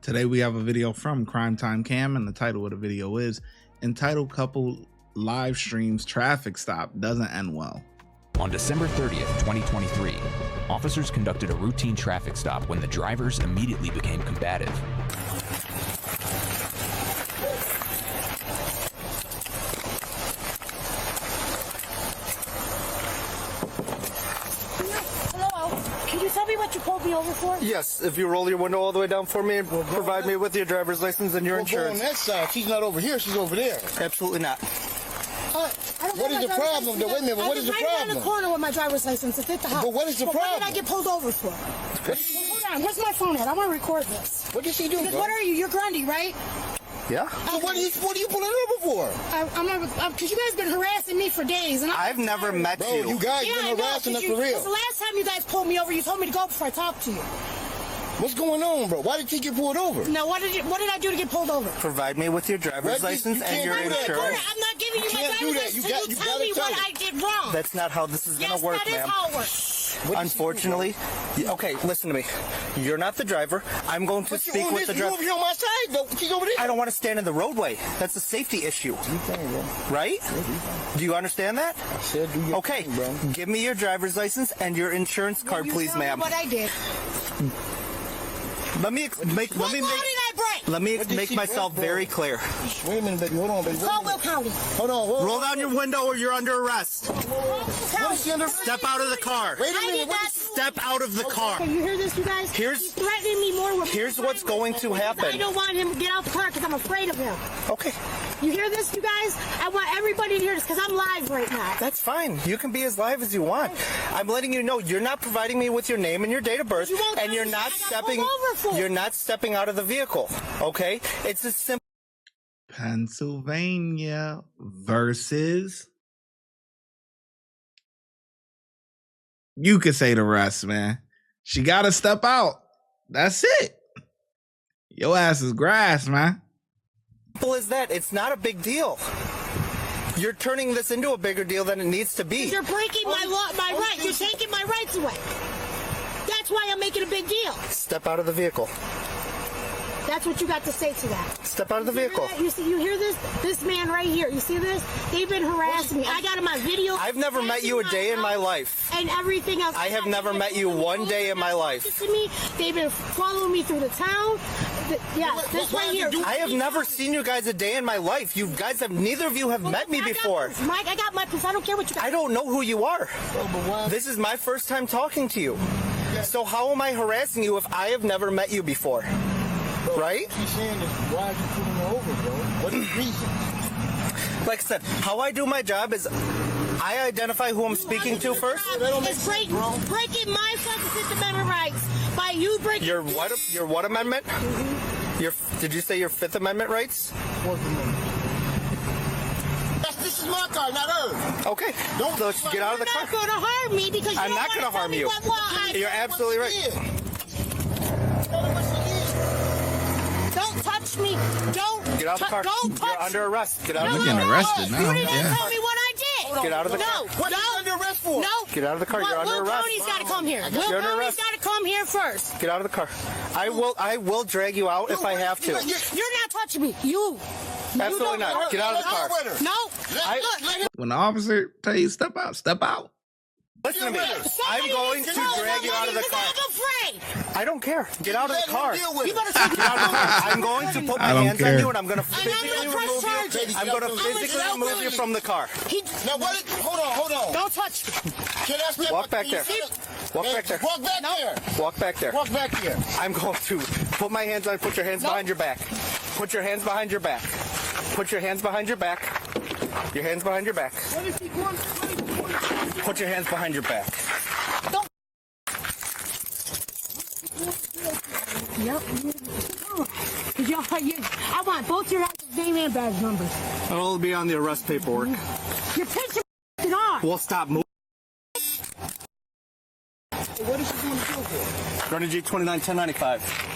Today we have a video from Crime Time Cam, and the title of the video is entitled "Couple Live Streams Traffic Stop Doesn't End Well." On December 30th, 2023, officers conducted a routine traffic stop when the drivers immediately became combative. Can you tell me what you pulled me over for? Yes, if you roll your window all the way down for me and provide me with your driver's license and your insurance. On that side, she's not over here, she's over there. Absolutely not. What is the problem? Wait a minute, what is the problem? I was right around the corner with my driver's license. It's at the house. But what is the problem? What did I get pulled over for? Hold on, where's my phone at? I want to record this. What did she do, bro? What are you? You're Grundy, right? Yeah. So what are you pulling over for? Because you guys been harassing me for days. And I've never met Bro, you guys been harassing us for real. Because the last time you guys pulled me over, you told me to go before I talked to you. What's going on, bro? Why did she get pulled over? No, what did I do to get pulled over? Provide me with your driver's license and your insurance. I'm not giving you my driver's license until you tell me what I did wrong. That's not how this is going to work, ma'am. Yes, that is how it works. Unfortunately, okay, listen to me. You're not the driver. I'm going to speak with the driver. You're on my side, though. She's over there. I don't want to stand in the roadway. That's a safety issue. Right? Do you understand that? I said do your okay, thing, bro. Give me your driver's license and your insurance card, please, ma'am. What I did. Let me make myself very clear. Wait a minute, baby. Hold on, baby. Call Will County. Hold on. Roll down your window or you're under arrest. What is she under? Step out of the car. Wait a minute. Step out of the car. Okay, you hear this, you guys? He's threatening me more with Here's what's going to happen. I don't want him to get out the car because I'm afraid of him. Okay. You hear this, you guys? I want everybody to hear this because I'm live right now. That's fine. You can be as live as you want. I'm letting you know you're not providing me with your name and your date of birth, and you're not stepping out of the vehicle. Okay? It's as simple. Pennsylvania versus, you could say the rest, man. She gotta step out. That's it. Your ass is grass, man. Simple as that. It's not a big deal. You're turning this into a bigger deal than it needs to be. You're breaking my rights. You're taking my rights away. That's why I'm making a big deal. Step out of the vehicle. That's what you got to say to that. Step out of the vehicle. You hear this? This man right here. You see this? They've been harassing me. I got him on video. I've never met you a day in my life. And everything else. I have never met you one day in my life. They've been following me through the town. Yeah, this right here. I have never seen you guys a day in my life. You guys have, neither of you have met me before. Mike, I got my proof. I don't care what you got. I don't know who you are. This is my first time talking to you. So how am I harassing you if I have never met you before? Right? She's saying this. Why are you pulling her over, bro? What is the reason? Like I said, how I do my job is I identify who I'm speaking to first. It's breaking my Fifth Amendment rights by you breaking. Your what amendment? Mm-hmm. Did you say your Fifth Amendment rights? Fourth Amendment. This is my car, not hers. Okay. So get out of the car. You're not going to harm me because I'm not going to harm you. You're absolutely right. Don't touch me. Don't get out of the car. Don't touch. You're under arrest. Get out of the car. You're getting arrested now. You didn't tell me what I did. Get out of the car. What are you under arrest for? No. Get out of the car. You're under arrest. Will County's got to come here. Will County's got to come here first. Get out of the car. I will drag you out if I have to. You're not touching me. You. Absolutely not. Get out of the car. No. When the officer tell you step out, step out. Listen to me. I'm going to drag you out of the car. I'm afraid. I don't care. Get out of the car. Get out of the car. I'm going to put my hands on you and I'm going to physically remove you from the car. Now what? Hold on. Don't touch me. Can I step Walk back there. Walk back there. Walk back there. Walk back there. Walk back here. I'm going to put my hands on. Put your hands behind your back. Put your hands behind your back. Put your hands behind your back. Your hands behind your back. Put your hands behind your back. Yep. I want both your name and badge numbers. It'll be on the arrest paperwork. You're pissing me off. We'll stop moving. What is she going to do for? Grundy G 291095.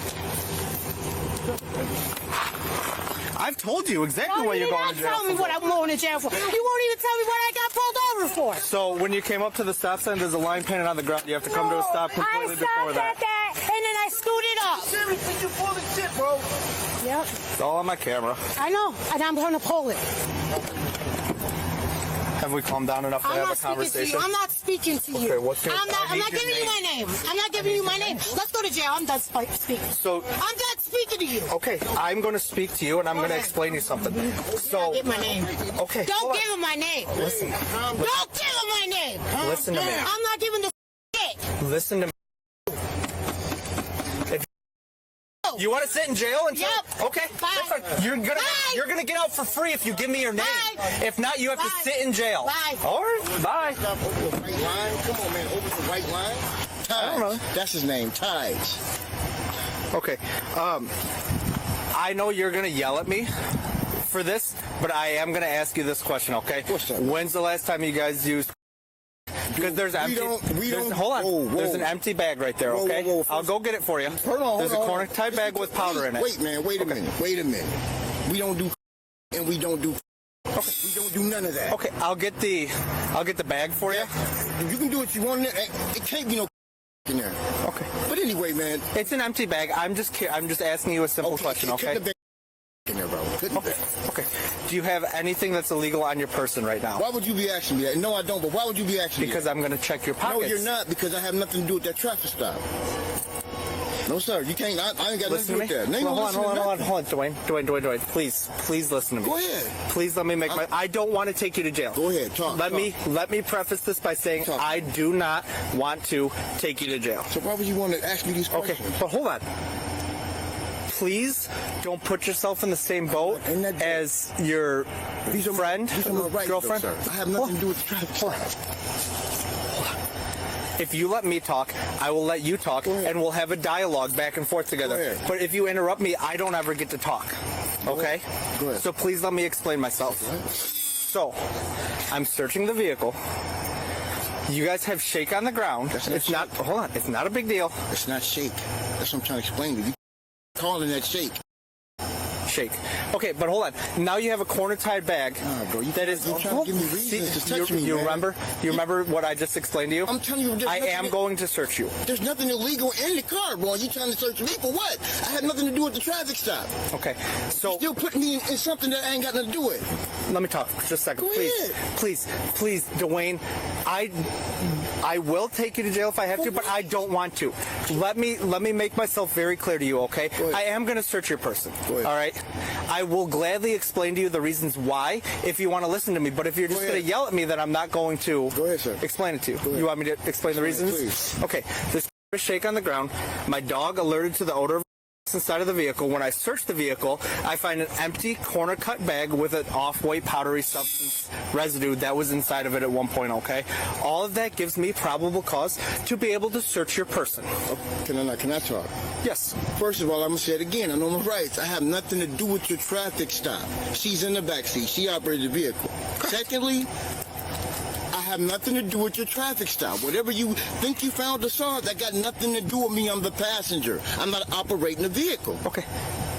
I've told you exactly what you're going to jail for. Tell me what I'm going to jail for. You won't even tell me what I got pulled over for. So when you came up to the stop sign, there's a line painted on the ground. You have to come to a stop completely before that. I stopped at that, and then I scooted up. Seriously, you full of shit, bro. Yep. It's all on my camera. I know, and I'm going to pull it. Have we calmed down enough to have a conversation? I'm not speaking to you. Okay, what's your I'm not giving you my name. I'm not giving you my name. Let's go to jail. I'm done speaking. So I'm done speaking to you. okay, I'm going to speak to you and I'm going to explain to you something. So Give my name. okay, Don't give him my name. listen. Don't give him my name. Listen to me. I'm not giving the shit. Listen to me. You want to sit in jail until? Yep. Okay. Bye. That's fine. You're gonna get out for free if you give me your name. Bye. If not, you have to Bye. sit in jail. Bye. All right. Bye. Stop over the white line. Come on, man. Over the white line. don't know. Tides. That's his name. Tides. Okay. I know you're gonna yell at me for this, but I am gonna ask you this question. Okay. What's that? When's the last time you guys used? Because there's empty. we don't- Hold on. whoa, whoa. There's an empty bag right there. Whoa, Okay. whoa, whoa. I'll go get it for you. Hold on. There's hold a on. corner tie bag with powder in it. Wait, man. Wait a minute. Wait a minute. We don't do and we don't do. Okay. We don't do none of that. Okay. I'll get the bag for you. You can do what you want. It can't be no in there. Okay. But anyway, man. It's an empty bag. I'm just asking you a simple question. Okay. Couldn't have been in there, bro. Couldn't have been. Okay. Do you have anything that's illegal on your person right now? Why would you be asking me that? No, I don't. But why would you be asking me Because that? I'm going to check your No, pockets. you're not, because I have nothing to do with that traffic stop. No, sir. You can't. I ain't got Listen nothing to to do me. with that. Hold on, Dwayne. Please listen to me. Go ahead. Please let me make my. I don't want to take you to jail. Go ahead. Talk. Let me preface this by saying Talk. I do not want to take you to jail. So why would you want to ask me these Okay, questions? but hold on. Please don't put yourself in the same boat In that boat. as your These are friend, These are my rights, girlfriend. though, sir. I have nothing to do with the traffic stop. If you let me talk, I will let you talk, ahead. and we'll have a dialogue back and forth together. Go ahead. But if you interrupt me, I don't ever get to talk. Okay? Go ahead. So please let me explain myself. So, I'm searching the vehicle. You guys have shake on the ground. That's not It's not. Hold on. It's not a big deal. It's not shake. That's what I'm trying to explain to you. You calling that shake. Shake. Okay, but hold on. Now you have a corner tied bag. Nah, bro, you that is. you're trying to give me reasons to touch me, You man. remember? You remember what I just explained to you? I'm telling you, there's I nothing am that- going to search you. There's nothing illegal in the car, bro. You trying to search me for what? I had nothing to do with the traffic stop. Okay. So Still putting me in something that I ain't got nothing to do with. let me talk for just a second, Go please. ahead. Please, Dwayne. I will take you to jail if I have to, but I don't want to. Let me make myself very clear to you, okay? Go ahead. I am going to search your person. Go ahead. All right. I will gladly explain to you the reasons why if you want to listen to me. But if you're just Go going to ahead. yell at me, then I'm not going to Go ahead, sir. explain it to you. ahead. You want me to explain the Explain it, reasons? please. Okay. There's a shake on the ground. My dog alerted to the odor of inside of the vehicle. When I search the vehicle, I find an empty corner cut bag with an off-white powdery substance residue that was inside of it at one point, okay? All of that gives me probable cause to be able to search your person. Can I talk? Yes. First of all, I'm going to say it again. I know my rights. I have nothing to do with your traffic stop. She's in the backseat. She operated the vehicle. Secondly, I have nothing to do with your traffic stop. Whatever you think you found or saw, that got nothing to do with me. I'm the passenger. I'm not operating the vehicle. Okay.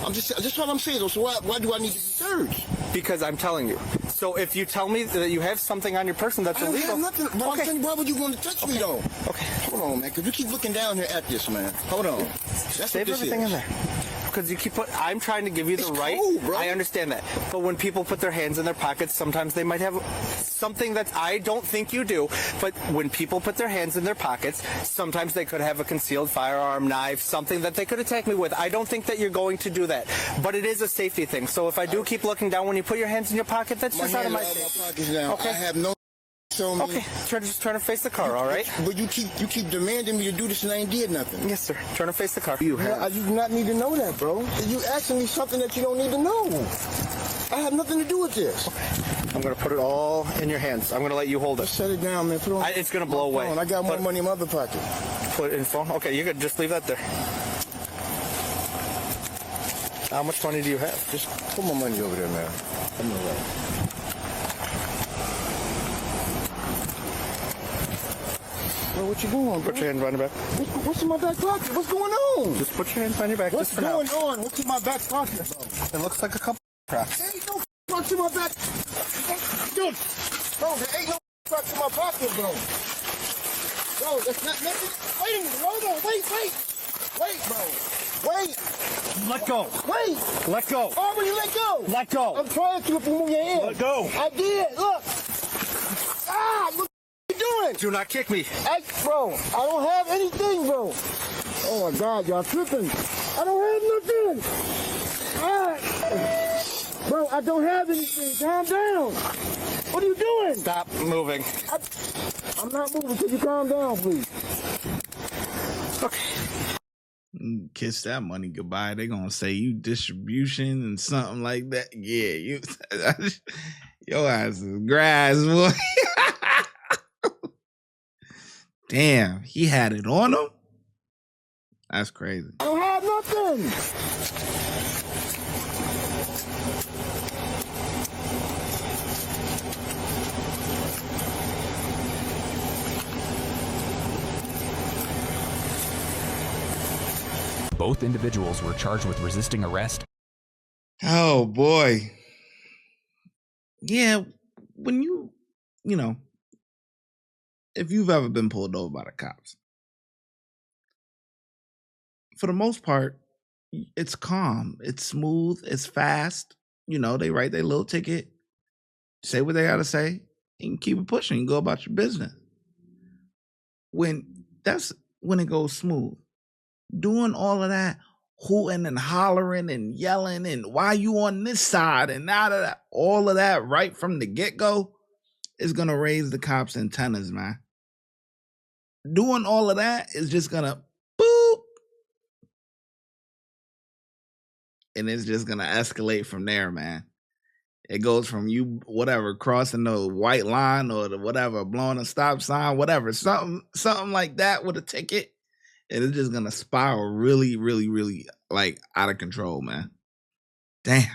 That's what I'm saying, though. So why do I need to be searched? Because I'm telling you. So if you tell me that you have something on your person that's I don't illegal. have nothing. But I'm Okay. saying, why would you want to touch me, though? Okay. Hold on, man, because you keep looking down here at this, man. Hold on. That's what Save this everything is. in there. Because you keep I'm trying to give you the It's right. cold, bro. I understand that. But when people put their hands in their pockets, sometimes they might have something that I don't think you do. But when people put their hands in their pockets, sometimes they could have a concealed firearm, knife, something that they could attack me with. I don't think that you're going to do that. But it is a safety thing. So if I do keep looking down when you put your hands in your pocket, that's just out of my hands are safety. out my pockets now. Okay. I have no on me. Okay. Just trying to face the car, all right? But you keep demanding me to do this and I ain't did nothing. Yes, sir. Trying to face the car. You do not need to know that, bro. You asking me something that you don't need to know. I have nothing to do with this. I'm going to put it all in your hands. I'm going to let you hold it. Set it down, man. Put it on. It's going to blow away. I got more Put- money in my other pocket. Put it in phone? Okay, you could just leave that there. How much money do you have? Just put my money over there, man. I'm all right. Bro, what you doing, bro? Put your hand behind your back. What's in my back pocket? What's going on? Just put your hands behind your back. What's just for now. going on? What's in my back pocket, bro? It looks like a couple cracks. There ain't no cracks in my back. Dude, bro, there ain't no cracks in my pocket, bro. Bro, that's not nothing. Wait a minute. Hold on. Wait, bro. Wait. Let go. Wait. Let go. Already let go. Let go. I'm trying to if you move your hand. Let go. I did. Look. Ah, look what you doing. Do not kick me. Bro, I don't have anything, bro. Oh my God, y'all tripping. I don't have nothing. Ah. Bro, I don't have anything. Calm down. What are you doing? Stop moving. I'm not moving till you calm down, please. Okay. Kiss that money goodbye. They gonna say you distribution and something like that. Yeah, you. Your ass is grass, boy. Damn, he had it on him. That's crazy. I don't have nothing. Both individuals were charged with resisting arrest. Oh boy. Yeah, when you know, if you've ever been pulled over by the cops, for the most part, it's calm, it's smooth, it's fast. You know, they write their little ticket, say what they gotta say, and keep it pushing, and go about your business. That's when it goes smooth. Doing all of that, hooting and hollering and yelling, and why you on this side, and now that all of that right from the get-go is gonna raise the cops' antennas, man. Doing all of that is just gonna boop, and it's just gonna escalate from there, man. It goes from you, whatever, crossing the white line or the whatever, blowing a stop sign, whatever, something like that with a ticket. And it's just gonna spiral really, really, really like out of control, man. Damn.